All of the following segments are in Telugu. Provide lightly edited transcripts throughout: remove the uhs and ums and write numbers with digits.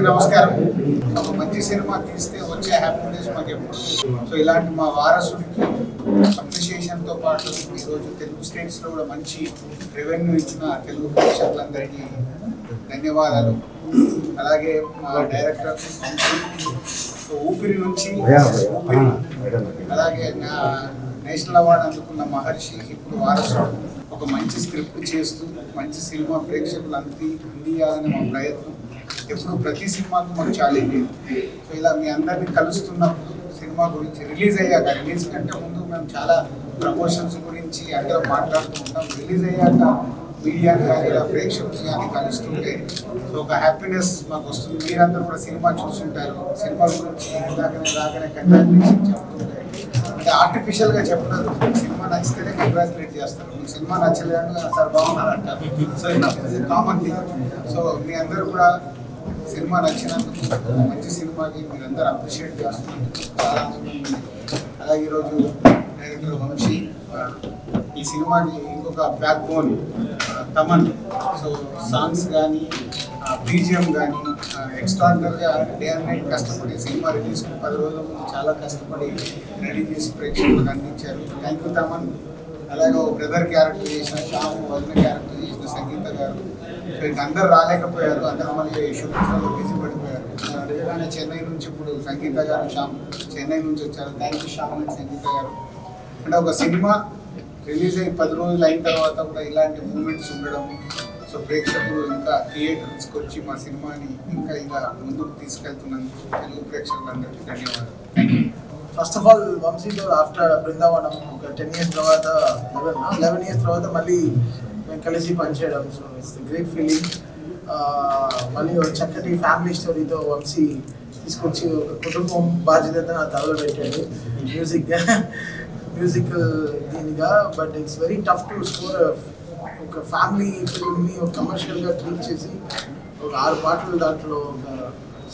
నమస్కారం. ఒక మంచి సినిమా తీస్తే వచ్చే హ్యాపీనెస్ మాకు ఎప్పుడు. సో ఇలాంటి మా వారసుడికి అప్రిషియేషన్తో పాటు ఈరోజు తెలుగు స్టేట్స్లో కూడా మంచి రెవెన్యూ ఇచ్చిన తెలుగు ప్రేక్షకులందరికీ ధన్యవాదాలు. అలాగే మా డైరెక్టర్ ఊపిరి నుంచి ఊపిరి, అలాగే నా నేషనల్ అవార్డు అందుకున్న మహర్షి ఇప్పుడు వారసుడు ఒక మంచి స్క్రిప్ట్ చేస్తూ మంచి సినిమా ప్రేక్షకులు అందియాలని మా ప్రయత్నం. ఎప్పుడు ప్రతి సినిమాకు మాకు ఛాలెంజ్. సో ఇలా మీ అందరినీ కలుస్తున్నప్పుడు సినిమా గురించి రిలీజ్ కంటే ముందు మేము చాలా ప్రమోషన్స్ గురించి అందరం మాట్లాడుతూ ఉంటాం. రిలీజ్ అయ్యాక మీడియాని కానీ ఇలా ప్రేక్షకులు కానీ కలుస్తుంటే సో ఒక హ్యాపీనెస్ మాకు వస్తుంది. మీరందరూ కూడా సినిమా చూస్తుంటారు. సినిమా గురించి రాగానే కంగ్రాచులేషన్ చెప్తుంటే అంటే ఆర్టిఫిషియల్గా చెప్పలేదు. సినిమా నచ్చితేనే కంగ్రాచులేట్ చేస్తారు. మీకు సినిమా నచ్చలేదు సార్ బాగున్నారు అంటారు. సో ఇలా కామన్ థింగ్. సో మీ అందరూ కూడా సినిమా నచ్చినందుకు మంచి సినిమాకి మీరందరూ అప్రిషియేట్ చేస్తున్నారు. చాలా అలాగే ఈరోజు డైరెక్టర్ వంశీ ఈ సినిమాకి ఇంకొక back bone Thaman. So songs కానీ బీజిఎం కానీ ఎక్స్ట్రాడినరీగా డే అండ్ నైట్ కష్టపడి సినిమా రిలీజ్కి 10 రోజుల ముందు చాలా కష్టపడి రెడీ చేసి ప్రేక్షకులకు అందించారు. Thank you Thaman. అలాగే ఒక బ్రదర్ క్యారెక్టర్ చేసిన శ్యామ్, వదిన క్యారెక్టర్ చేసిన సంగీత గారు. సో ఇంక అందరు రాలేకపోయారు. అందరూ మళ్ళీ షూటింగ్స్లో బిజీ పడిపోయారు. అదేవిధంగా చెన్నై నుంచి ఇప్పుడు సంగీత గారు, శ్యామ్ చెన్నై నుంచి వచ్చారు. Thank you Shyam and Sangeetha గారు. అంటే ఒక సినిమా రిలీజ్ అయ్యి 10 రోజులు అయిన తర్వాత కూడా ఇలాంటి మూమెంట్స్ ఉండడం, సో ప్రేక్షకులు ఇంకా థియేటర్స్కి వచ్చి మా సినిమాని ఇంకా ఇలా ముందుకు తీసుకెళ్తున్నందుకు తెలుగు ప్రేక్షకులందరికీ ధన్యవాదాలు. ఫస్ట్ ఆఫ్ ఆల్ వంశీతో ఆఫ్టర్ బృందావనం ఒక 10 years తర్వాత 11 years తర్వాత మళ్ళీ మేము కలిసి పనిచేయడం. So it's great feeling. మళ్ళీ ఒక చక్కటి ఫ్యామిలీ స్టోరీతో వంశీ తీసుకొచ్చి ఒక కుటుంబం బాధ్యత నా తలలో పెట్టాడు మ్యూజికల్ దీనిగా. But it's very tough to score ఒక ఫ్యామిలీ ఫిల్మ్ని ఒక కమర్షియల్గా ట్రీట్ చేసి ఒక 6 పాటలు దాంట్లో ఒక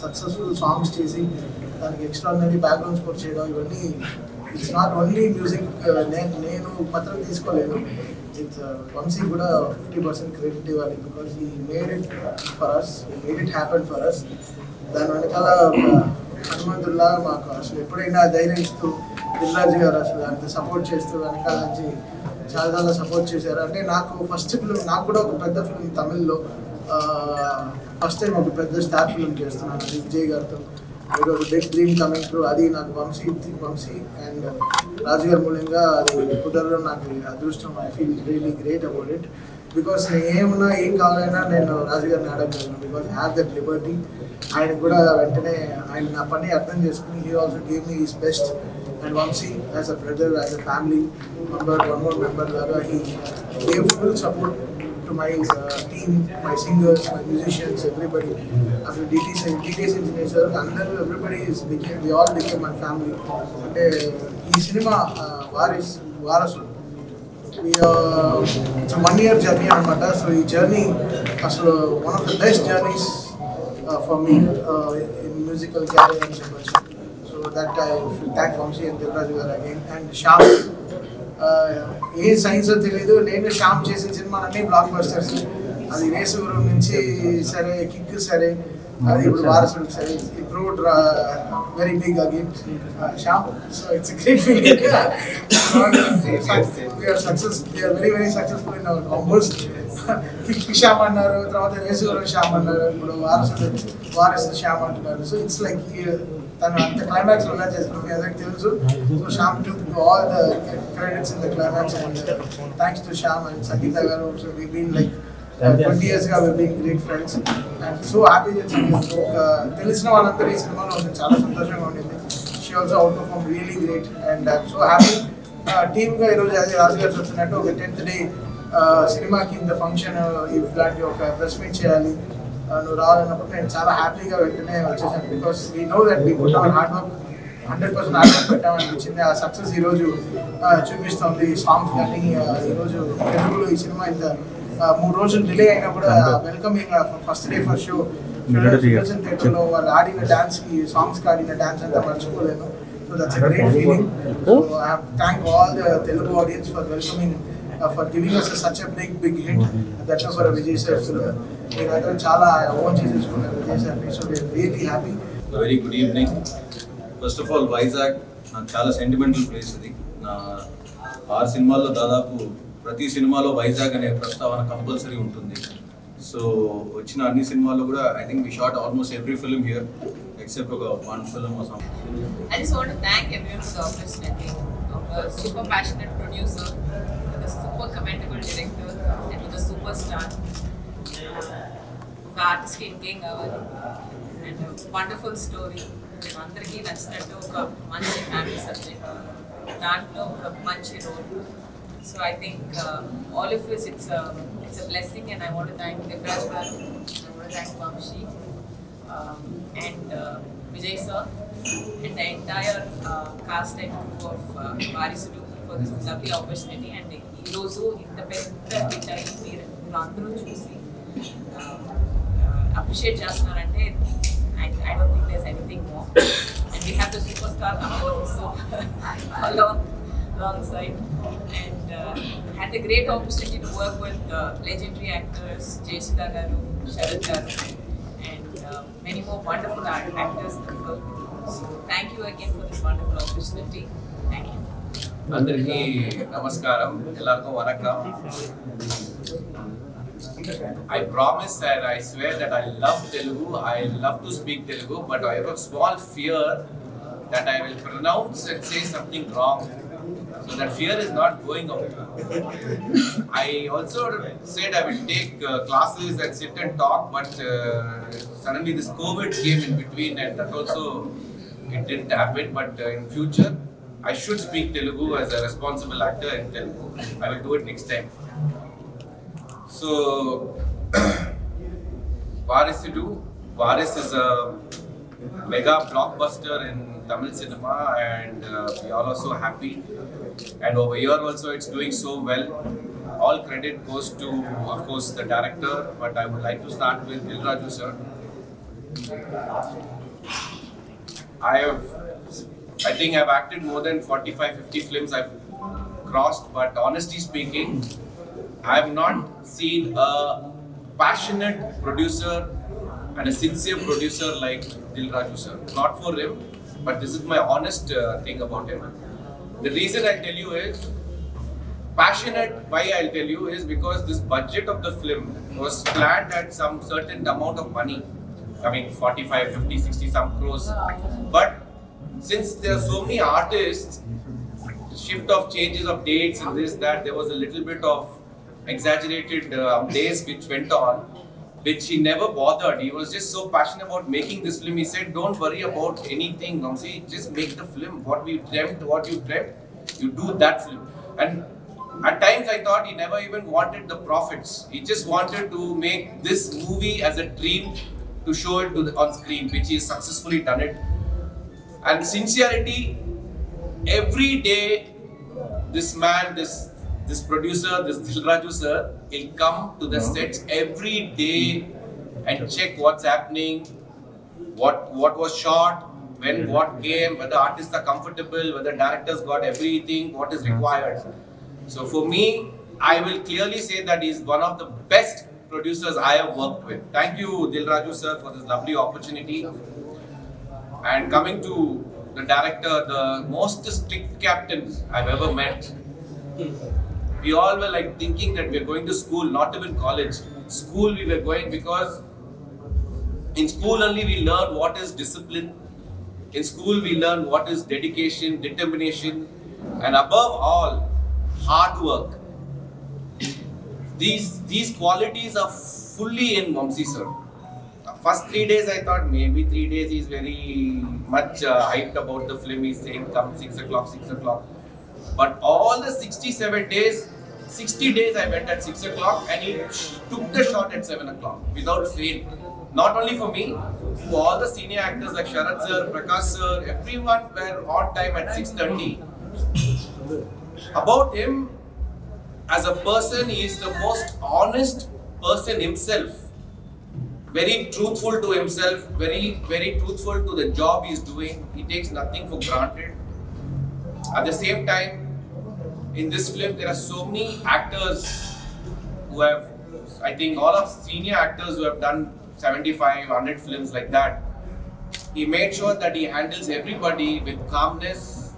సక్సెస్ఫుల్ సాంగ్స్ చేసి దానికి ఎక్స్ట్రాడినరీ బ్యాక్గ్రౌండ్ స్కోర్ చేయడం, ఇవన్నీ ఇట్స్ నాట్ ఓన్లీ మ్యూజిక్. నేను మాత్రం తీసుకోలేదు. ఇట్స్ వంశీ కూడా 50% క్రెడిట్ ఇవ్వాలి. Because he made it for us, made it happen for us. దాని వెనకాల హనుమంతుల్లా మాకు అసలు ఎప్పుడైనా ధైర్యం ఇస్తూ దిల్రాజు గారు అసలు అంత సపోర్ట్ చేస్తూ వెనకాల నుంచి చాలా సపోర్ట్ చేశారు. అంటే నాకు ఫస్ట్ ఫిల్మ్, నాకు కూడా ఒక పెద్ద ఫిల్మ్ తమిళ్లో ఫస్ట్ టైం ఒక పెద్ద స్టార్ ఫిల్మ్ చేస్తున్నాను విజయ్ గారితో. ఈరోజు బిగ్ డ్రీమ్ కమింగ్ త్రూ. అది నాకు వంశీ అండ్ రాజు గారి మూలంగా అది కుదరడం నాకు అదృష్టం. I feel really great about it. Because నేను ఏమున్నా ఏం కావాలన్నా నేను రాజు గారిని అడగలను. Because have that liberty. ఆయన కూడా వెంటనే ఆయన నా పని అర్థం చేసుకుని he also gave me his best. And Vamsi, as a brother, as a family member, one more member, he gave full support to my team, my singers, my musicians, everybody. After DTS engineers, everybody we all became one family. And this cinema, Varasu, it's a 1 year journey, so this journey was one of the best journeys for me in musical career and so. So that I thank Vamsi and Dilraju garu again. And Shyam, A science తెలియదు, నేను శ్యామ్ చేసిన సినిమాలన్నీ బ్లాక్ బస్టర్స్. అది రేసుగురం నుంచి సరే, కిక్ సరే, అది ఇప్పుడు వారసుడికి సరే, improved very big again Shyam. So it's great feeling. We are very successful in our combos. Kick Shyam అన్నారు, తర్వాత రేసుగురం శ్యామ్ అన్నారు, ఇప్పుడు వారసు శ్యామ్ అంటున్నారు. సో ఇట్స్ లైక్ తను అంత క్లైమాక్స్ ఎలా చేస్తున్నాం మీ అందరికి తెలుసు. So Shyam took all the credits in the climax. And thanks to Shyam and Sangeetha గారు. So we been like 20 years గా we been great friends. And so happy ఒక తెలిసిన వాళ్ళందరూ ఈ సినిమాలో ఉంది. చాలా సంతోషంగా ఉండింది. She also out perform really great. And I'm so happy. టీమ్గా ఈరోజు అదే రాజు గారు చూస్తున్నట్టు ఒక 10th day సినిమాకి ఇంత ఫంక్షన్ ఇలాంటి ఒక ప్రెస్ మీట్ చేయాలి, నువ్వు రావాలన్నప్పుడు నేను చాలా హ్యాపీగా వెంటనే వచ్చేసాను. Because we know that we put our hard work 100% hard work పెట్టామనిపించింది. ఆ సక్సెస్ ఈరోజు చూపిస్తుంది. సాంగ్స్ కానీ ఈరోజు తెలుగులో ఈ సినిమా ఇంత 3 రోజులు డిలే అయినా కూడా welcoming first day first show థియేటర్లో వాళ్ళు ఆడిన డాన్స్కి, సాంగ్స్కి ఆడిన డాన్స్ అంతా మర్చిపోలేను. So that's a great feeling. So I have to thank all the Telugu audience for welcoming for giving us such a big hit. That's for a Vijay sir film. నేను చాలా ఓన్ చేసేసుకున్నాను Vijay sir. So we are really happy. Very good evening. First of all Vizag నాకు చాలా సెంటిమెంటల్ ప్లేస్ ఇది. నా 6 సినిమాల్లో దాదాపు ప్రతి సినిమాలో వైజాగ్ అనే ప్రస్తావన కంపల్సరీ ఉంటుంది. సో వచ్చిన అన్ని సినిమాల్లో కూడా I think we shot almost every film here except ఒక one film or something. I just want to thank everyone for the opportunity of a super passionate producer, with a super commendable director, and with a superstar. ఒక ఆర్టిస్ట్కి ఇంకేం కావాలి, అండ్ వండర్ఫుల్ స్టోరీ, అందరికీ నచ్చినట్టు ఒక మంచి ఫ్యామిలీ సబ్జెక్ట్, దాంట్లో ఒక మంచి role. So I think all of this it's a blessing, and I want to thank Devraj garu, I want to thank Vamshi, and Vijay sir, and the entire cast and crew of Varisudu for this lovely opportunity. And ee roju inta pedda hit ayi meer andaru chusi appreciate chestunarante I don't think there's anything more. And we have the superstar Amol also alongside, and had the great opportunity to work with legendary actors Jayasudha garu, Sharad garu, and many more wonderful actors in the film. So thank you again for this wonderful opportunity. Thank you. అందరికీ నమస్కారం, ఎల్లరికీ vanakkam. I promise and I swear that I love Telugu, I love to speak Telugu, but I have a small fear that I will pronounce and say something wrong. So that fear is not going out. I also said I will take classes and sit and talk, but suddenly this COVID came in between, and that also it didn't happen. But in future, I should speak Telugu as a responsible actor in Telugu. I will do it next time. So, Varisudu. Varis is a mega blockbuster in Tamil cinema, and we are also happy. And over here also it's doing so well. All credit goes to, of course, the director, but I would like to start with Dil Raju sir. I think I've acted more than 45-50 films I've crossed, but honestly speaking, I have not seen a passionate producer and a sincere producer like Dil Raju sir. Not for him, but this is my honest thing about him. The reason I'll tell you is, passionate, why I'll tell you is because this budget of the film was planned at some certain amount of money. I mean 45, 50, 60 some crores. But since there are so many artists, shift of changes of dates and this, that, there was a little bit of exaggerated days which went on, which he never bothered. He was just so passionate about making this film. He said, don't worry about anything, Vamshi, just make the film. What you dreamt, you do that film. And at times I thought he never even wanted the profits. He just wanted to make this movie as a dream to show it on screen, which he has successfully done it. And sincerity, every day, this man, this producer, this Dil Raju sir, he'll come to the sets every day and check what's happening, what was shot, when what came, whether artists are comfortable, whether directors got everything, what is required. So for me, I will clearly say that he's one of the best producers I have worked with. Thank you, Dil Raju sir, for this lovely opportunity. And coming to the director, the most strict captain I've ever met. We all were like thinking that we are going to school, not even college. School we were going because in school only we learn what is discipline. In school we learn what is dedication, determination, and above all, hard work. These qualities are fully in Vamshi sir. First 3 days I thought maybe 3 days he's very much hyped about the film. He's saying come 6 o'clock, 6 o'clock. But all the 67 days, 60 days I went at 6 o'clock, and he took the shot at 7 o'clock without fail. Not only for me, for all the senior actors like Sharad sir, Prakash sir, everyone were on time at 6:30. About him, as a person, he is the most honest person himself. Very truthful to himself, very truthful to the job he is doing. He takes nothing for granted. At the same time, in this film there are so many actors who have, I think all of senior actors who have done 75, 100 films like that. He made sure that he handles everybody with calmness,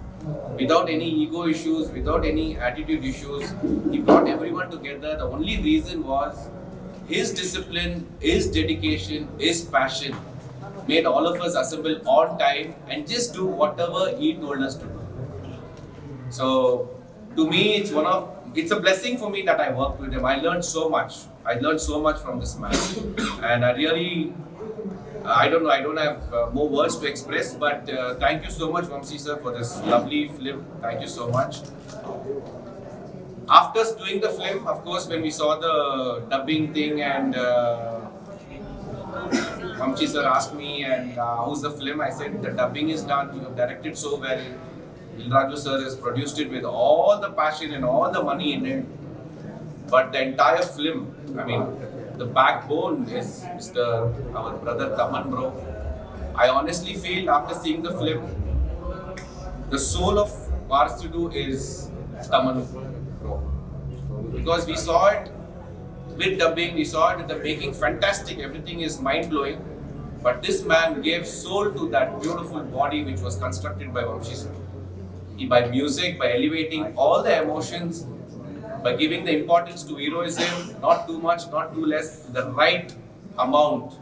without any ego issues, without any attitude issues. He brought everyone together. The only reason was his discipline, his dedication, his passion made all of us assemble on time and just do whatever he told us to do. So to me, it's a blessing for me that I worked with him. I learned so much. I learned so much from this man, and I really, I don't know, I don't have more words to express, but thank you so much, Vamsi sir, for this lovely film. Thank you so much. After doing the film, of course, when we saw the dubbing thing and Vamsi sir asked me, and how's the film? I said, the dubbing is done, you have directed so well. Dilraju sir has produced it with all the passion and all the money in it. But the entire film, I mean, the backbone is our brother Taman bro. I honestly feel after seeing the film, the soul of Varasudu is Taman bro. Because we saw it with dubbing, we saw it with the making, fantastic, everything is mind-blowing. But this man gave soul to that beautiful body which was constructed by Vamsi sir. By music, by elevating all the emotions, by giving the importance to heroism, not too much, not too less, the right amount.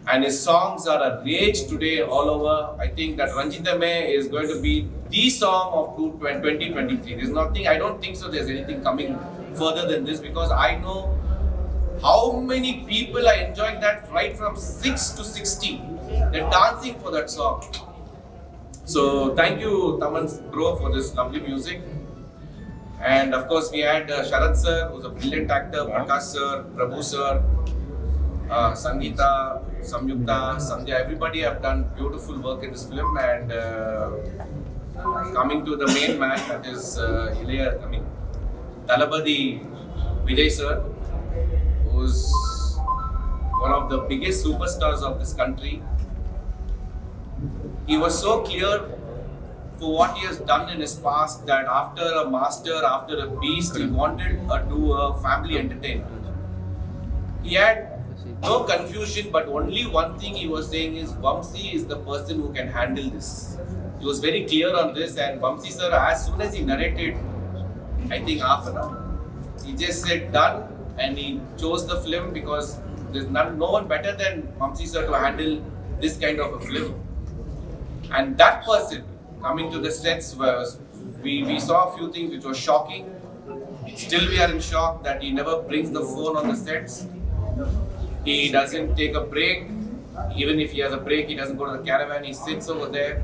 And his songs are a rage today all over. I think that Ranjitame is going to be the song of 2023. There's nothing, I don't think so there's anything coming further than this, because I know how many people are enjoying that right from 6 to 60. They're dancing for that song. So thank you Taman bro for this lovely music. And of course we had Sharad sir, who's a brilliant actor, Prakash sir, Prabhu sir, Sangeeta, Samyukta, Sandhya, everybody have done beautiful work in this film. And coming to the main man, that is Talabadi Vijay sir, who's one of the biggest superstars of this country. He was so clear for what he has done in his past that after a master, after a beast, he wanted to do a family entertainment. He had no confusion, but only one thing he was saying is Vamsi is the person who can handle this. He was very clear on this, and Vamsi sir, as soon as he narrated, I think half an hour, he just said done, and he chose the film because there's no one better than Vamsi sir to handle this kind of a film. And that person coming to the sets, we saw a few things which were shocking. Still we are in shock that he never brings the phone on the sets. He doesn't take a break. Even if he has a break, he doesn't go to the caravan. He sits over there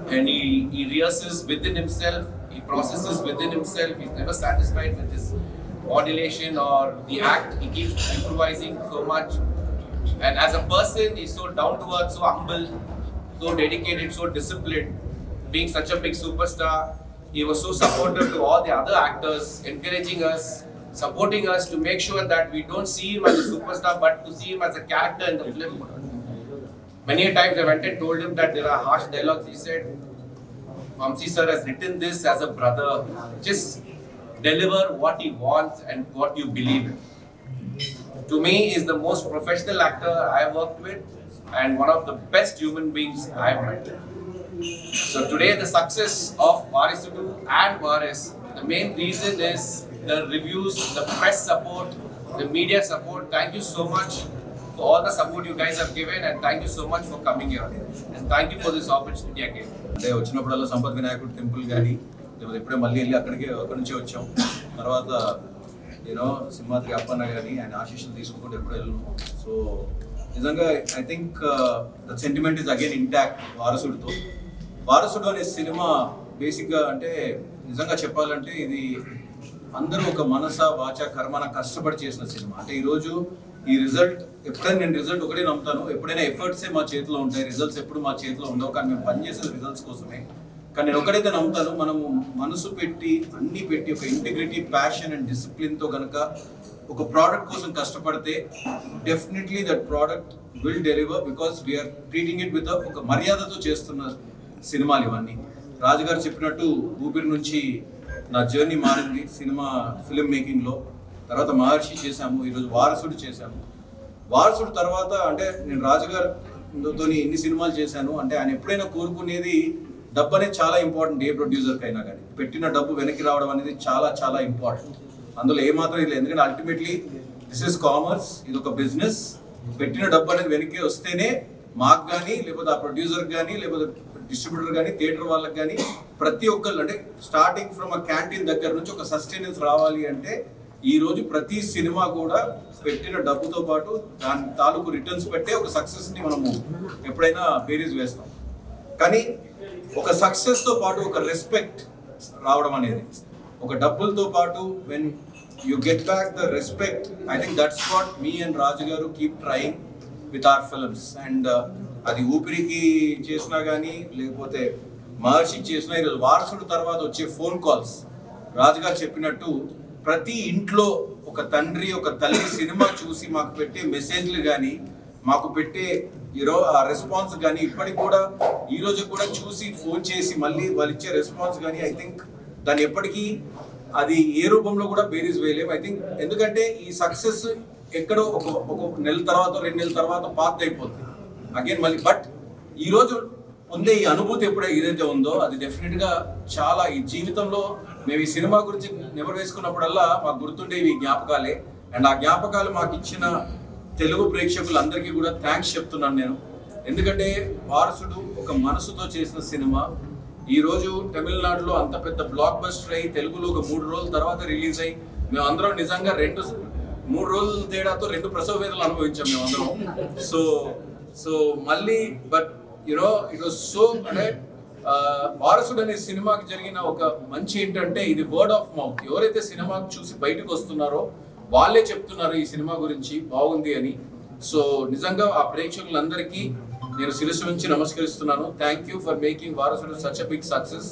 and he rehearses within himself. He processes within himself. He's never satisfied with his modulation or the act. He keeps improvising so much. And as a person, he's so down to earth, so humble, so dedicated, so disciplined. Being such a big superstar, he was so supportive to all the other actors, encouraging us, supporting us to make sure that we don't see him as a superstar, but to see him as a character in the film. Many times I went and told him that there are harsh dialogues. He said, Vamsi sir has written this as a brother. Just deliver what he wants and what you believe in. To me, he is the most professional actor I have worked with, and one of the best human beings I have met. So today the success of Varasudu and Varis, the main reason is the reviews, the press support, the media support. Thank you so much for all the support you guys have given, and thank you so much for coming here. And thank you for this opportunity again. అంటే వచ్చినప్పుడల్లా సంపత్ వినాయకుడు టెంపుల్ కానీ లేకపోతే ఎప్పుడే మళ్ళీ వెళ్ళి అక్కడికి అక్కడి నుంచి వచ్చాం. తర్వాత సింహాద్రి అప్పన్న కానీ ఆయన ఆశీస్సులు తీసుకుంటూ ఎప్పుడు వెళ్ళను. సో నిజంగా I think the sentiment is again intact వారసుడితో. వారసుడు అనే సినిమా బేసిక్గా అంటే నిజంగా చెప్పాలంటే ఇది అందరూ ఒక మనస వాచ కర్మన కష్టపడి చేసిన సినిమా. అంటే ఈరోజు ఈ రిజల్ట్ ఎప్పుడైనా నేను రిజల్ట్ ఒకటే నమ్ముతాను, ఎప్పుడైనా ఎఫర్ట్సే మా చేతిలో ఉంటాయి, రిజల్ట్స్ ఎప్పుడు మా చేతిలో ఉండవు. కానీ మేము పనిచేసేది రిజల్ట్స్ కోసమే. కానీ నేను ఒకటైతే నమ్ముతాను, మనము మనసు పెట్టి అన్ని పెట్టి ఒక ఇంటిగ్రిటీ, ప్యాషన్ అండ్ డిసిప్లిన్తో కనుక ఒక ప్రోడక్ట్ కోసం కష్టపడితే definitely that product will deliver, because we are treating it with ఒక మర్యాదతో చేస్తున్న సినిమాలు ఇవన్నీ. రాజుగారు చెప్పినట్టు ఊపిరి నుంచి నా జర్నీ మారింది సినిమా ఫిల్మ్ మేకింగ్లో. తర్వాత మహర్షి చేశాము, ఈరోజు వారసుడు చేశాము. వారసుడు తర్వాత అంటే నేను రాజుగారితో ఇన్ని సినిమాలు చేశాను అంటే ఆయన ఎప్పుడైనా కోరుకునేది డబ్బు అనేది చాలా ఇంపార్టెంట్. ఏ ప్రొడ్యూసర్కి అయినా కానీ పెట్టిన డబ్బు వెనక్కి రావడం అనేది చాలా చాలా ఇంపార్టెంట్. అందులో ఏమాత్రం లేదు. ఎందుకంటే అల్టిమేట్లీ దిస్ ఇస్ కామర్స్, ఇది ఒక బిజినెస్. పెట్టిన డబ్బు అనేది వెనక్కి వస్తేనే మాకు కానీ లేకపోతే ఆ ప్రొడ్యూసర్కి కానీ లేకపోతే డిస్ట్రిబ్యూటర్ కానీ థియేటర్ వాళ్ళకి కానీ ప్రతి ఒక్కళ్ళు అంటే స్టార్టింగ్ ఫ్రమ్ ఆ క్యాంటీన్ దగ్గర నుంచి ఒక సస్టైనెన్స్ రావాలి అంటే ఈ రోజు ప్రతి సినిమా కూడా పెట్టిన డబ్బుతో పాటు దాని తాలూకు రిటర్న్స్ పెట్టే ఒక సక్సెస్ని మనము ఎప్పుడైనా బేరీజ్ వేస్తాం. కానీ ఒక సక్సెస్తో పాటు ఒక రెస్పెక్ట్ రావడం అనేది, ఒక డబ్బులతో పాటు when you get back the respect, I think that's what me and Raju గారు keep trying with our films. And అది ఊపిరికి చేసినా కానీ లేకపోతే మహర్షికి చేసినా, ఈరోజు వారసుడు తర్వాత వచ్చే ఫోన్ కాల్స్ రాజుగారు చెప్పినట్టు ప్రతి ఇంట్లో ఒక తండ్రి ఒక తల్లి సినిమా చూసి మాకు పెట్టే మెసేజ్లు కానీ మాకు పెట్టే ఆ రెస్పాన్స్ కానీ ఇప్పటికి కూడా ఈ రోజు కూడా చూసి ఫోన్ చేసి మళ్ళీ వాళ్ళు ఇచ్చే రెస్పాన్స్ కానీ ఐ థింక్ దాన్ని ఎప్పటికీ అది ఏ రూపంలో కూడా బేరీజ్ వేయలేము. ఐ థింక్ ఎందుకంటే ఈ సక్సెస్ ఎక్కడో ఒక నెల తర్వాత 2 నెలల తర్వాత పాత అయిపోతుంది అగైన్ మళ్ళీ. బట్ ఈరోజు పొందే ఈ అనుభూతి ఏదైతే ఉందో అది డెఫినెట్గా చాలా ఈ జీవితంలో మేము ఈ సినిమా గురించి నెమరు వేసుకున్నప్పుడల్లా మాకు గుర్తుండేవి జ్ఞాపకాలే. అండ్ ఆ జ్ఞాపకాలు మాకు ఇచ్చిన తెలుగు ప్రేక్షకులందరికీ కూడా థ్యాంక్స్ చెప్తున్నాను నేను. ఎందుకంటే వారసుడు ఒక మనసుతో చేసిన సినిమా ఈరోజు తమిళనాడులో అంత పెద్ద బ్లాక్ బస్టర్ అయ్యి తెలుగులో ఒక 3 రోజుల తర్వాత రిలీజ్ అయ్యి మేము అందరం నిజంగా 3 రోజుల తేడాతో 2 ప్రసవ వేదనలు అనుభవించాం మేము అందరం. సో మళ్ళీ but you know it was so అంటే వారసుడు అనే సినిమాకి జరిగిన ఒక మంచి ఏంటంటే ఇది వర్డ్ ఆఫ్ మౌత్. ఎవరైతే సినిమా చూసి బయటకు వస్తున్నారో వాళ్ళే చెప్తున్నారు ఈ సినిమా గురించి బాగుంది అని. సో నిజంగా ఆ ప్రేక్షకులందరికీ నేను శిరస్సు నుంచి నమస్కరిస్తున్నాను. థ్యాంక్ యూ ఫర్ మేకింగ్ వారసుడు సచ్ అ బిగ్ సక్సెస్.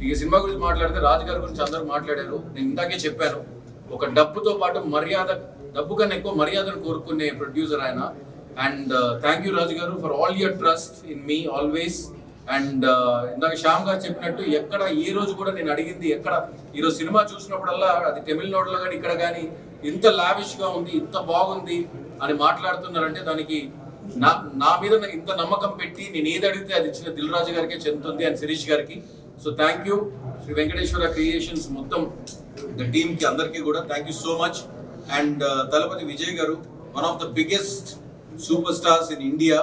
ఈ సినిమా గురించి మాట్లాడితే రాజుగారి గురించి అందరూ మాట్లాడారు. నేను ఇందాకే చెప్పాను, ఒక డబ్బుతో పాటు మర్యాద, డబ్బు కన్నా ఎక్కువ మర్యాదను కోరుకునే ప్రొడ్యూసర్ ఆయన. అండ్ థ్యాంక్ యూ రాజు గారు for all your trust in me always. And ఇందాక శ్యామ్ గారు చెప్పినట్టు ఎక్కడ ఏ రోజు కూడా నేను అడిగింది ఎక్కడ ఈరోజు సినిమా చూసినప్పుడల్లా అది తమిళనాడులో కానీ ఇక్కడ కానీ ఇంత లావిష్గా ఉంది, ఇంత బాగుంది అని మాట్లాడుతున్నారంటే దానికి నా మీద ఇంత నమ్మకం పెట్టి నేను ఏది అడిగితే అది ఇచ్చిన దిల్ రాజు గారికే చెందుతుంది అండ్ శిరీష్ గారికి. So thank you Sri Venkateswara creations మొత్తం టీమ్కి అందరికీ కూడా thank you so much. And Thalapathy Vijay గారు one of the biggest super stars in India.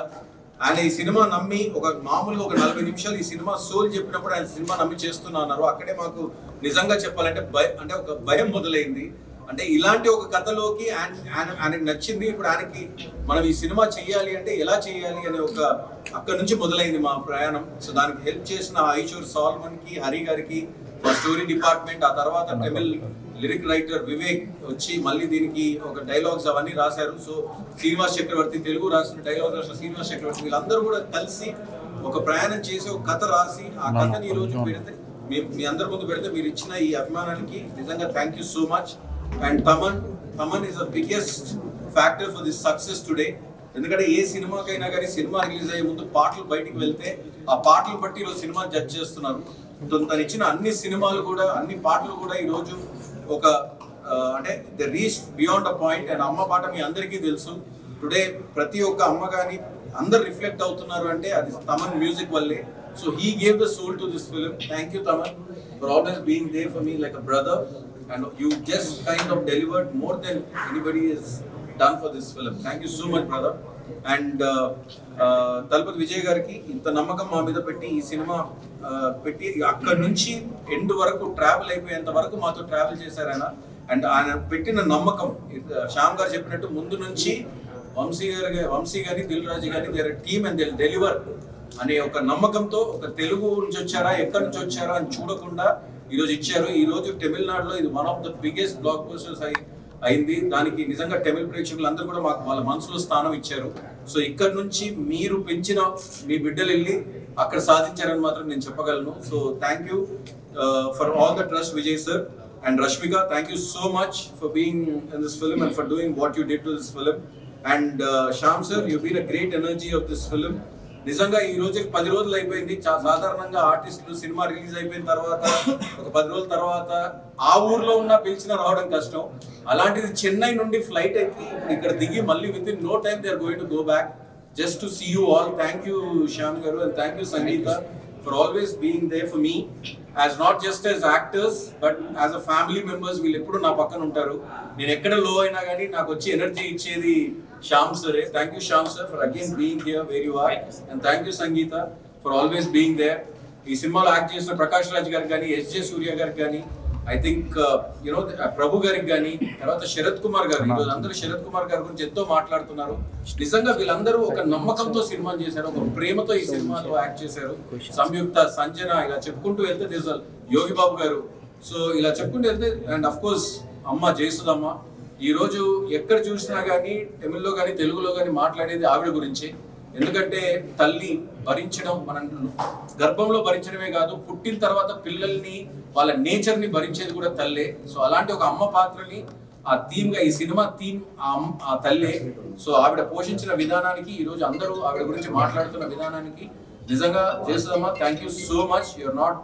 ఆయన ఈ సినిమా నమ్మి మామూలుగా ఒక 40 నిమిషాలు ఈ సినిమా సోల్ చెప్పినప్పుడు ఆయన సినిమా నమ్మి చేస్తున్నారు. అక్కడే మాకు నిజంగా చెప్పాలంటే అంటే ఒక భయం మొదలైంది. అంటే ఇలాంటి ఒక కథలోకి ఆయనకు నచ్చింది. ఇప్పుడు ఆయనకి మనం ఈ సినిమా చెయ్యాలి అంటే ఎలా చేయాలి అనే ఒక అక్కడి నుంచి మొదలైంది మా ప్రయాణం. సో దానికి హెల్ప్ చేసిన ఐశ్వర్ సాల్మన్కి, హరి గారికి, మా స్టోరీ డిపార్ట్మెంట్, ఆ తర్వాత తమిళ్ లిరిక్ రైటర్ వివేక్ వచ్చి మళ్ళీ దీనికి ఒక డైలాగ్స్ అవన్నీ రాశారు. సో శ్రీనివాస్ చక్రవర్తి తెలుగు రాసిన డైలాగ్ రాసిన శ్రీనివాస్ చక్రవర్తి వీళ్ళందరూ కూడా కలిసి ఒక ప్రయాణం చేసి ఒక కథ రాసి ఆ కథని ఈ రోజు పెడితే మీ అందరి ముందు పెడితే మీరు ఇచ్చిన ఈ అభిమానానికి నిజంగా thank you so much. And Thaman is the biggest factor for this success today. ఎందుకంటే ఏ సినిమాకైనా కానీ సినిమా రిలీజ్ అయ్యే ముందు పాటలు బయటికి వెళ్తే ఆ పాటలు బట్టి ఈరోజు సినిమా జడ్జ్ చేస్తున్నారు. తను ఇచ్చిన అన్ని సినిమాలు కూడా అన్ని పాటలు కూడా ఈరోజు ఒక అంటే the reach beyond a point. And అమ్మ పాట మీ అందరికీ తెలుసు. టుడే ప్రతి ఒక్క అమ్మ కానీ అందరు రిఫ్లెక్ట్ అవుతున్నారు అంటే అది తమన్ మ్యూజిక్ వల్లే. So he gave the soul to this film. Thank you Thaman for always being there for me like a brother. And you just kind of delivered more than anybody is done for this film. Thank you so much brother. And Thalapathy Vijay గారికి ఇంత నమ్మకం మా మీద పెట్టి ఈ సినిమా పెట్టి అక్కడి నుంచి ఎండ్ వరకు ట్రావెల్ అయిపోయేంత వరకు మాతో ట్రావెల్ చేశారు ఆయన. అండ్ ఆయన పెట్టిన నమ్మకం శ్యామ్ గారు చెప్పినట్టు ముందు నుంచి వంశీ గారి దిల్ రాజు గారి their team and Dil deliver అనే ఒక నమ్మకంతో ఒక తెలుగు నుంచి వచ్చారా ఎక్కడి నుంచి వచ్చారా అని చూడకుండా ఈరోజు ఇచ్చారు. ఈరోజు తమిళనాడులో ఇది one of the biggest black busters అయింది. దానికి నిజంగా తమిళ ప్రేక్షకులందరూ కూడా మాకు వాళ్ళ మనసులో స్థానం ఇచ్చారు. సో ఇక్కడ నుంచి మీరు పెంచిన మీ బిడ్డలు వెళ్ళి అక్కడ సాధించారని మాత్రం నేను చెప్పగలను. So thank you for all the trust Vijay sir. And Rashmika, thank you so much for being in this film and for doing what you did to this film. And Shyam sir, you've been a great energy of this film. నిజంగా ఈ రోజుకి 10 రోజులు అయిపోయింది. సాధారణంగా ఆర్టిస్టులు సినిమా రిలీజ్ అయిపోయిన తర్వాత ఒక 10 రోజుల తర్వాత ఆ ఊర్లో ఉన్న పిలిచిన రావడం కష్టం. అలాంటిది చెన్నై నుండి ఫ్లైట్ ఎక్కి ఇక్కడ దిగి మళ్ళీ within no time they are going to go back just to see you all. Thank you Shyam garu and thank you Sangeeta for always being there for me as not just as actors but as a family members. వీళ్ళు ఎప్పుడు నా పక్కన ఉంటారు. నేను ఎక్కడ లో అయినా కానీ నాకు వచ్చి ఎనర్జీ ఇచ్చేది శ్యామ్ సరే. Thank you Shyam sir for again being here where you are and thank you Sangeetha for always being there. ఈ సినిమాలో యాక్ట్ చేసిన ప్రకాష్ రాజ్ గారికి కానీ ఎస్జే సూర్య గారికి కానీ ఐ థింక్ యునో ప్రభు గారికి కానీ తర్వాత శరత్ కుమార్ గారు, ఈరోజు అందరూ శరత్ కుమార్ గారి గురించి ఎంతో మాట్లాడుతున్నారు. నిజంగా వీళ్ళందరూ ఒక నమ్మకంతో సినిమాలు చేశారు, ఒక ప్రేమతో ఈ సినిమాలో యాక్ట్ చేశారు. సంయుక్త, సంజన, ఇలా చెప్పుకుంటూ వెళ్తే దిస్ యోగి బాబు గారు, సో ఇలా చెప్పుకుంటూ వెళ్తే అండ్ అఫ్ కోర్స్ అమ్మ జయసుధమ్మ. ఈ రోజు ఎక్కడ చూసినా కానీ తమిళ్లో కానీ తెలుగులో కానీ మాట్లాడేది ఆవిడ గురించి. ఎందుకంటే తల్లి భరించడం, మనం గర్భంలో భరించడమే కాదు, పుట్టిన తర్వాత పిల్లల్ని వాళ్ళ నేచర్ ని భరించేది కూడా తల్లే. సో అలాంటి ఒక అమ్మ పాత్రని ఆ థీమ్ గా ఈ సినిమా థీమ్ ఆ తల్లే. సో ఆవిడ పోషించిన విధానానికి ఈ రోజు అందరూ ఆవిడ గురించి మాట్లాడుతున్న విధానానికి నిజంగా చేస్తామా. Thank you so much. You're not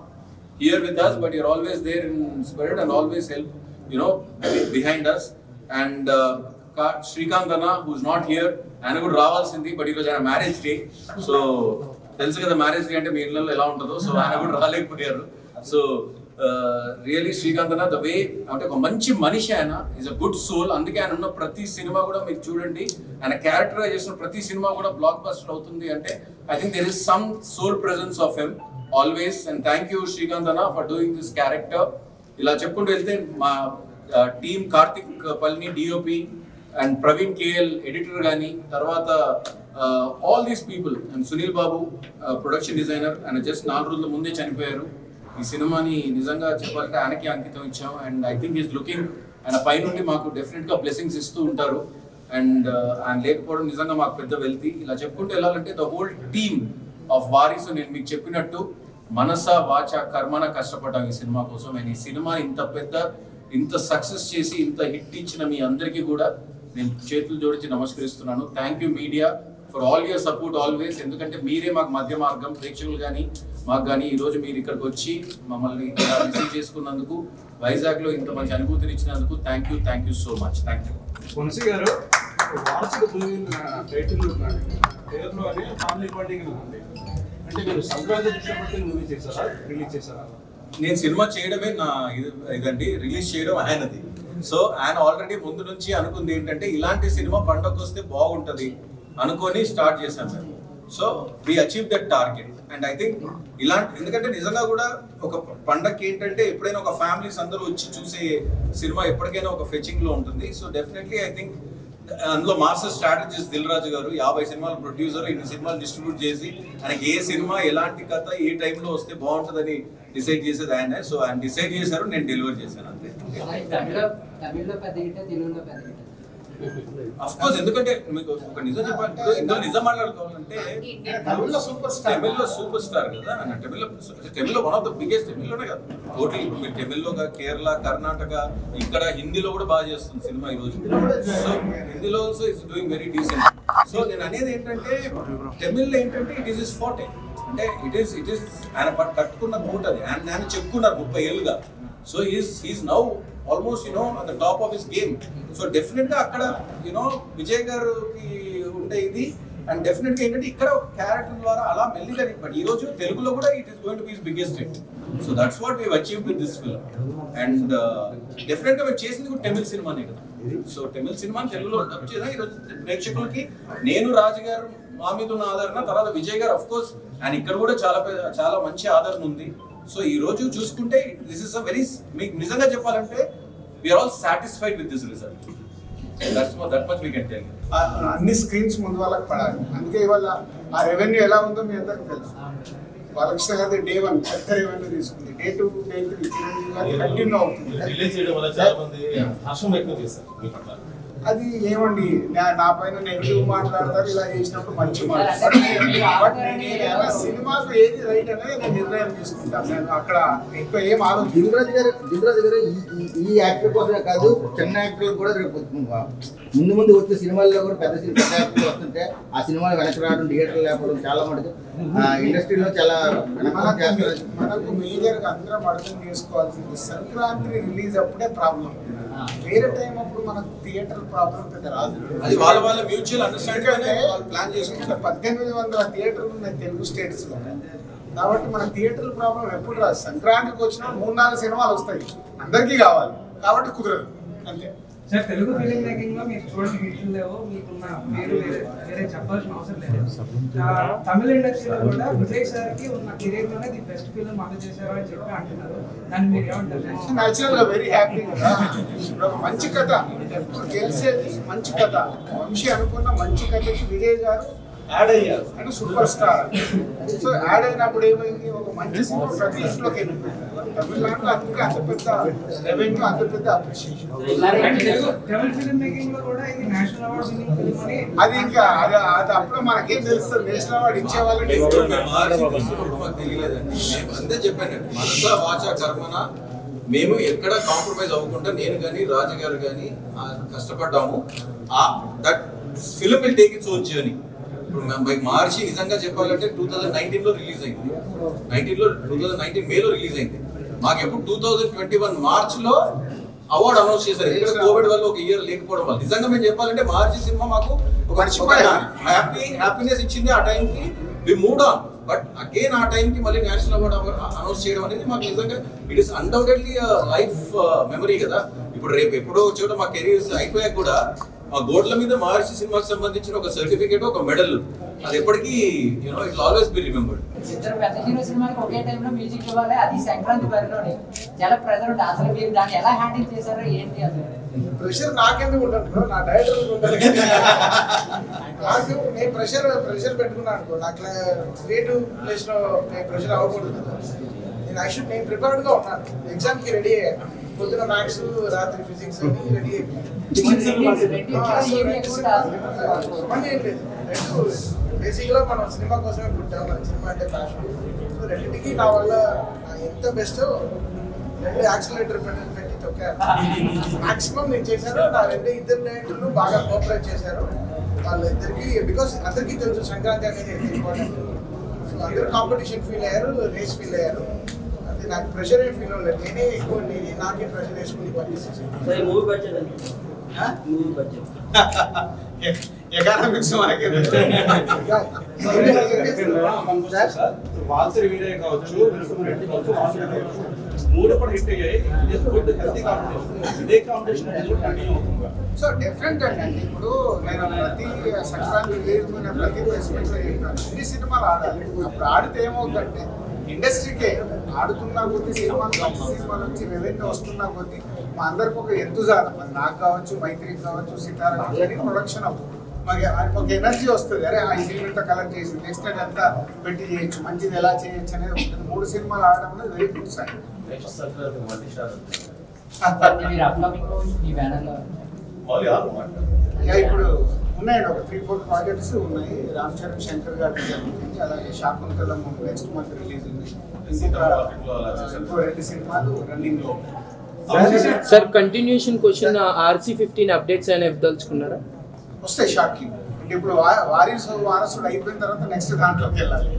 here with us but you're always there in spirit and always help behind us. And Srikanth అన్న who's not here, ఆయన కూడా రావాల్సింది బట్ ఈరోజు ఆయన మ్యారేజ్ డే. సో తెలుసు కదా మ్యారేజ్ డే అంటే మీ ఇళ్ళలో ఎలా ఉంటుందో. సో ఆయన కూడా రాలేకపోయారు. సో రియలీ శ్రీకాంత్ అన్న ద వే అంటే ఒక మంచి మనిషి, ఆయన ఈజ్ అ గుడ్ సోల్. అందుకే ఆయన ఉన్న ప్రతి సినిమా కూడా మీరు చూడండి, ఆయన క్యారెక్టర్ చేసిన ప్రతి సినిమా కూడా బ్లాక్ బస్టర్ అవుతుంది. అంటే I think there is some soul presence of him always. And thank you Srikanth అన్న ఫర్ డూయింగ్ దిస్ క్యారెక్టర్. ఇలా చెప్పుకుంటూ వెళ్తే మా team Karthik Palani DOP and Praveen KL editor కానీ, తర్వాత all these people and Sunil Babu production designer. ఆయన జస్ట్ 4 రోజుల ముందే చనిపోయారు. ఈ సినిమాని నిజంగా చెప్పాలంటే ఆయనకి అంకితం ఇచ్చాం. And I think is looking, ఆయన పైనుండి మాకు డెఫినెట్గా బ్లెస్సింగ్స్ ఇస్తూ ఉంటారు. అండ్ ఆయన లేకపోవడం నిజంగా మాకు పెద్ద వెల్తీ. ఇలా చెప్పుకుంటూ వెళ్ళాలంటే ద హోల్ టీమ్ ఆఫ్ వారీస్, నేను మీకు చెప్పినట్టు మనస వాచ కర్మన కష్టపడ్డాం ఈ సినిమా కోసం. అండ్ ఈ సినిమాని ఇంత సక్సెస్ చేసి ఇంత హిట్ ఇచ్చిన మీ అందరికీ కూడా నేను చేతులు జోడించి నమస్కరిస్తున్నాను. Thank you media for all your support always. ఎందుకంటే మీరే మాకు మధ్య మార్గం, ప్రేక్షకులు కానీ మాకు కానీ. ఈరోజు మీరు ఇక్కడికి వచ్చి మమ్మల్ని రిసీవ్ చేసుకున్నందుకు, వైజాగ్లో ఇంత మంచి అనుభూతిని ఇచ్చినందుకు thank you so much. Thank you. Vamsi గారు, వార్షిక టైటిల్ ఫ్యామిలీ బాండింగ్ ఉంది అంటే మీరు సంక్రాంతి దృష్టి మూవీ చేశారా, రిలీజ్ చేశారా? నేను సినిమా చేయడమే నా ఇదండి, రిలీజ్ చేయడం ఆయనది. సో ఆయన ఆల్రెడీ ముందు నుంచి అనుకుంది ఏంటంటే ఇలాంటి సినిమా పండగకు వస్తే బాగుంటది అనుకొని స్టార్ట్ చేశాం మేము. So we achieve that target. And I think ఇలాంటి, ఎందుకంటే నిజంగా కూడా ఒక పండగకి ఏంటంటే ఎప్పుడైనా ఒక ఫ్యామిలీస్ అందరూ వచ్చి చూసే సినిమా ఎప్పటికైనా ఒక ఫెచింగ్ లో ఉంటుంది. సో డెఫినెట్లీ ఐ థింక్ అందులో మాస్టర్ స్ట్రాటజిస్ట్ దిల్ రాజు గారు 50 సినిమాలు ప్రొడ్యూసర్, 2 సినిమాలు డిస్ట్రిబ్యూట్ చేసి ఆయనకి ఏ సినిమా ఎలాంటి కథ ఏ టైంలో వస్తే బాగుంటుందని డిసైడ్ చేసేది ఆయన. సో ఆయన డిసైడ్ చేశారు, నేను డెలివర్ చేశాను అంతే. అఫ్ కోర్స్, ఎందుకంటే మీకు ఒక నిజం చెప్పాలంటే ఇందులో నిజం మాట్లాడుకోవాలంటే తమిళ్లో సూపర్ స్టార్ కదా ఆయన. తమిళ్లో వన్ ఆఫ్ ద బిగ్గెస్ట్, తమిళ్లోనే కదా టోటల్. ఇప్పుడు మీరు తమిళ్లో కేరళ, కర్ణాటక, ఇక్కడ హిందీలో కూడా బాగా చేస్తుంది సినిమా ఈ రోజు. సో హిందీలో also is doing very decent. So నేను అనేది ఏంటంటే తమిళ్లో ఏంటంటే ఇట్ ఈస్ హిస్ ఫార్టే. అంటే ఇట్ ఈస్ ఆయన కట్టుకున్న కోట్ అది. ఆయన చెప్పుకున్నారు 30 ఏళ్ళుగా. So he's now almost at the top of his game. So definite గా అక్కడ విజయ్ గారికి ఉండే ఇది. అండ్ డెఫినెట్ గా ఏంటంటే ఇక్కడ ఒక క్యారెక్టర్ ద్వారా అలా మెల్లిగా, బట్ ఈ రోజు తెలుగులో కూడా it is going to be his biggest hit. So that's what we achieved with this film. And definite గా మేము చేసింది కూడా తమిళ సినిమానే కదా. సో తమిళ సినిమాని తెలుగులో డబ్ చేద్దాం ఈరోజు ప్రేక్షకులకి. నేను రాజు గారు మా మీద ఉన్న ఆదరణ, తర్వాత విజయ్ గారు అఫ్ కోర్స్ ఆయన ఇక్కడ కూడా చాలా మంచి ఆదరణ ఉంది. సో ఈ రోజు చూసుకుంటే దిస్ ఇస్ అ వెరీ, మీకు నిజంగా చెప్పాలంటే we are all satisfied with this result. That much we can tell. అన్ని స్క్రీన్స్ ముందు వాళ్ళకి పడాలి. అందుకే ఇవాళ ఆ రెవెన్యూ ఎలా ఉందో మీ అందరికి తెలుసు. బాలకృష్ణ గారి Day 1 పెద్ద రెవెన్యూ తీసుకుంది. Day 2, Day 3 చిరంజీవి గారి కంటిన్యూ అవుతుంది. అది ఏమండి నా పైన నెగిటివ్ మాట్లాడతారు, ఇలా చేసినప్పుడు మంచి బట్ నేను సినిమాకు ఏది రైట్ అనేది నేను నిర్ణయం తీసుకుంటాను. నేను అక్కడ ఎక్కువ ఏం ఆలోచన. దిల్ రాజు గారు ఈ యాక్టర్ కోసమే కాదు, చిన్న యాక్టర్ కూడా రేపు ముందు వచ్చే సినిమాల్లో కూడా పెద్ద యాక్టర్లు వస్తుంటే ఆ సినిమాలు వెనక్కి రావడం, థియేటర్లు లేకపోవడం చాలా మటుకు ఇండస్ట్రీలో చాలా మనకు మేజర్గా అందరం అర్థం చేసుకోవాల్సింది సంక్రాంతి రిలీజ్ అప్పుడే ప్రాబ్లం. వేరే టైం అప్పుడు మనకు థియేటర్ ప్రాబ్లం పెద్ద రాదు. అది వాళ్ళ మ్యూచువల్ అండర్స్టాండింగ్ ప్లాన్ చేసుకుంటారు. 1800 థియేటర్లు ఉన్నాయి తెలుగు స్టేట్స్ లో. కాబట్టి మన థియేటర్ ప్రాబ్లం ఎప్పుడు రాదు. సంక్రాంతికి వచ్చిన 3-4 సినిమాలు వస్తాయి, అందరికీ కావాలి కాబట్టి కుదరదు అంతే. సార్ తెలుగు ఫిలిం మేకింగ్ లో మీరు చూడండి హిట్లు లేవో, మీకున్న పేరు వేరే చెప్పాల్సిన అవసరం లేదు. తమిళ ఇండస్ట్రీలో కూడా విజయ్ సార్ కి ఉన్న కెరీర్ లోనే ది బెస్ట్ ఫిలిం అందజేశారు అని చెప్పి అంటున్నారు. దాన్ని మీరు ఏమంటారు? న్యాచురల్ గా వెరీ హ్యాపీ కదా. ఇప్పుడు ఒక మంచి కథ ఎప్పుడు గెలిచేది మంచి కథ. వంశీ అనుకున్న మంచి కథకి విజయ్ గారు యాడ్ అయ్యారు అంటే సూపర్ స్టార్. సో యాడ్ అయినప్పుడు ఏమైంది, ఒక మంచి సినిమా ప్రతి ఇంట్లోకి వెళ్ళిపోయింది. తమిళనాడులో అందుకే అంత పెద్ద రెవెన్యూ, అంత పెద్ద అప్రిషియేషన్. తమిళ ఫిలిం మేకింగ్ లో కూడా ఇది నేషనల్ అవార్డ్ విన్నింగ్ ఫిలిం అని అది ఇంకా అది అప్పుడు మనకేం తెలుస్తుంది, నేషనల్ అవార్డు ఇచ్చే వాళ్ళని మాకు తెలియలేదండి. మేము అంతే చెప్పానండి, మనసా వాచా కర్మన మేము ఎక్కడ కాంప్రమైజ్ అవ్వకుండా నేను కానీ రాజు గారు కానీ కష్టపడ్డాము. That film will take its own journey. ఇప్పుడు మార్చి నిజంగా చెప్పాలంటే 2019లో రిలీజ్ అయింది. 2019 మేలో రిలీజ్ అయింది. మాకు ఎప్పుడు 2021 మార్చ్లో అవార్డు అనౌన్స్ చేశారు. ఎందుకంటే కోవిడ్ వల్ల ఒక ఇయర్ లేకపోవడం వల్ల. నిజంగా మేము చెప్పాలంటే మార్చి సినిమా మాకు ఒక హ్యాపీనెస్ ఇచ్చింది. ఆ టైంకి we moved on. But again ఆ టైంకి మళ్ళీ నేషనల్ అవార్డు అనౌన్స్ చేయడం అనేది మాకు నిజంగా it is undoubtedly life memory కదా. ఇప్పుడు రేపు ఎప్పుడో చోట మా కెరీర్స్ అయిపోయాక కూడా ఆ గోడ్ల మీద మహర్షి సినిమాకి సంబంధించిన ఒక సర్టిఫికేట్, ఒక మెడల్, అది ఎప్పటికీ ఇట్ ఆల్వేస్ బి రిమెంబర్డ్. ఇద్దరు పెద్ద హీరో సినిమాకి ఒకే టైంలో మ్యూజిక్ ఇవ్వాలి, అది సంక్రాంతి బరిలోనే. చాలా ప్రెజర్ ఉంటుంది. అసలు మీరు దాన్ని ఎలా హ్యాండిల్ చేశారో ఏంటి? అసలు ప్రెషర్ నాకెందుకు ఉండదు, నా డైరెక్టర్ ఉంటుంది. నాకు నేను ప్రెషర్ పెట్టుకున్నాను అనుకో, నాకు క్రియేటివ్ ప్లేస్లో నేను ప్రెషర్ అవ్వకూడదు. నేను ప్రిపేర్డ్గా ఉన్నాను. ఎగ్జామ్కి రెడీ అయ్యాను. పొద్దున మ్యాథ్స్, రాత్రి ఫిజిక్స్ అని రెడీ అయిపోయాను. మళ్ళీ ఏం లేదు, రెండు బేసిక్గా మనం సినిమా కోసమే పుట్టాం. మన సినిమా అంటే ప్యాషన్. సో రెండింటికి నా వల్ల ఎంత బెస్టో 2 యాక్సిలరేటర్ పెట్టి తొక్కాను. మాక్సిమం నేను చేశాను. నా ఇద్దరు డైరెక్టర్లు బాగా కోఆపరేట్ చేశారు. వాళ్ళిద్దరికి బికాస్ అందరికీ తెలుసు సంక్రాంతి అనేది ఇంపార్టెంట్. సో అందరూ కాంపిటీషన్ ఫీల్ అయ్యారు, రేస్ ఫీల్ అయ్యారు. అంటే నాకు ప్రెషర్ ఏం ఫీల్ అవ్వలేదు. నేనే నాకే ప్రెషర్ వేసుకుని పనిచేసేసాను. ఎకనామిక్స్ వాల్సరి వీడియో కావచ్చు, మూడు కూడా హిట్ అయ్యాయి. ఇదే కాంపిటీషన్ సో డిఫరెంట్ అండి. ఇప్పుడు నేను ప్రతి సంక్రాంతి వేసుకున్న ప్రతి ప్లేస్మెంట్లో చెప్పాను, ఇన్ని సినిమాలు ఆడాలి. అప్పుడు ఆడితే ఏమవుతుందంటే ఇండస్ట్రీకే ఆడుతున్నా కొద్దీ సినిమాలు వచ్చి రెవెన్యూ వస్తున్నా కొద్దీ మా అందరికి ఒక ఎంతుజాలం, మరి నాకు కావచ్చు, మైత్రికి కావచ్చు, సితారా కావచ్చు, ప్రొడక్షన్ అవుతుంది. మరి ఒక ఎనర్జీ వస్తుంది. అరే ఆ సినిమా కలెక్ట్ చేసి నెక్స్ట్ టైం ఎంత పెట్టి చేయొచ్చు, మంచిది ఎలా చేయొచ్చు అనేది ఉంటుంది. 3 సినిమాలు ఆడడం అనేది వెరీ గుడ్ సైన్. ఇప్పుడు ఉన్నాయండి, ఒక 3-4 ప్రాజెక్ట్స్ ఉన్నాయి. రామ్ చరణ్ శంకర్ గారి జరుగుతుంది. అలాగే శాకుంతలం నెక్స్ట్ మంత్ రిలీజ్ ఉంది. ఇంకొక 2 సినిమాలు రన్నింగ్ లో. Sir continuation question, RC15 updates అని ఇవ్వదలుచుకున్నారా? వస్తాయి షార్ట్లీ. అంటే ఇప్పుడు వారసుడు అయిపోయిన తర్వాత నెక్స్ట్ దాంట్లోకి వెళ్ళాలి.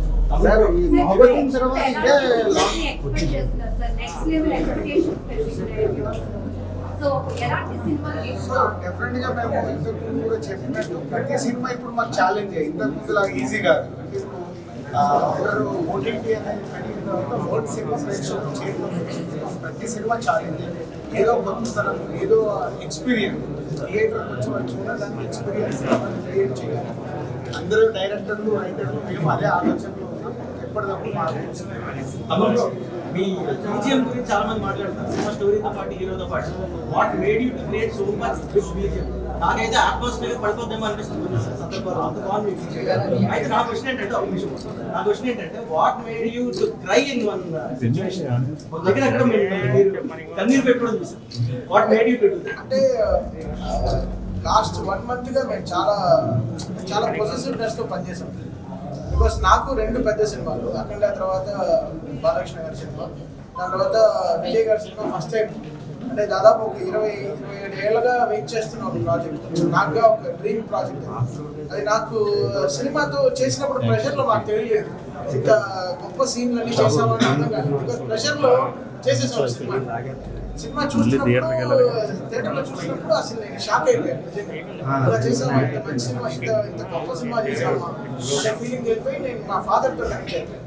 సో డెఫినెట్ గా మేము ఇంతకు ముందు కూడా చెప్పినట్టు ప్రతి సినిమా ఇప్పుడు మాకు ఛాలెంజ్. ఇంతకు ముందు లాగా ఈజీ కాదు. అంటే ఇప్పుడు ఓటీటీ అనేది పెరిగిన తర్వాత ఓల్డ్ సినిమా ప్రేక్షకులు చేరుకుంటున్నాం. ప్రతి సినిమా ఛాలెంజ్, ఏదో కొత్తతనం, ఏదో ఎక్స్పీరియన్స్. థియేటర్కి వచ్చి వాళ్ళు చూడడానికి ఎక్స్పీరియన్స్ క్రియేట్ చేయాలి. అందరూ డైరెక్టర్లు, రైటర్లు మేము అదే ఆలోచనలో ఉన్నాం. ఎప్పటికప్పుడు మాట్లాడుతున్నాం. మీ బీజిఎం గురించి చాలా మంది మాట్లాడుతున్నారు, సినిమా స్టోరీతో పాటు హీరోతో పాటు. What made you to create so much good BGM? నాకైతే అట్మాస్ఫియర్ పడిపోద్దేమో అనిపిస్తుంది సందర్భాలు. అంత బాగుంది అయితే. నా క్వశ్చన్ ఏంటంటే what made you to cry in one situation? ఒక దగ్గర అక్కడ మీరు కన్నీరు పెట్టుకోవడం చూసారు. What made you to do? అంటే లాస్ట్ 1 month గా మేము చాలా పొజిటివ్నెస్ తో పనిచేసాం. బికాస్ నాకు 2 పెద్ద సినిమాలు, అఖండ తర్వాత బాలకృష్ణ గారి సినిమా, దాని తర్వాత విజయ్ గారి సినిమా ఫస్ట్ టైం అంటే దాదాపు ఒక 27 ఏళ్ళగా వెయిట్ చేస్తున్న ఒక ప్రాజెక్ట్, నాకుగా ఒక డ్రీమ్ ప్రాజెక్ట్. అది నాకు సినిమాతో చేసినప్పుడు ప్రెషర్లో మాకు తెలియలేదు ఇంత గొప్ప సీన్లన్నీ చేసామని అర్థం కాదు. బికాస్ ప్రెషర్లో చేసేసాం సినిమా చూస్తున్నప్పుడు, థియేటర్లో చూసినప్పుడు అసలు నేను షాక్ అయిపోయాను. ఇలా చేసామా, ఇంత మంచి సినిమా, ఇంత గొప్ప సినిమా చేసామా అనే ఫీలింగ్ వెళ్ళిపోయి నేను మా ఫాదర్తో కనెక్ట్ అయిపోయాను.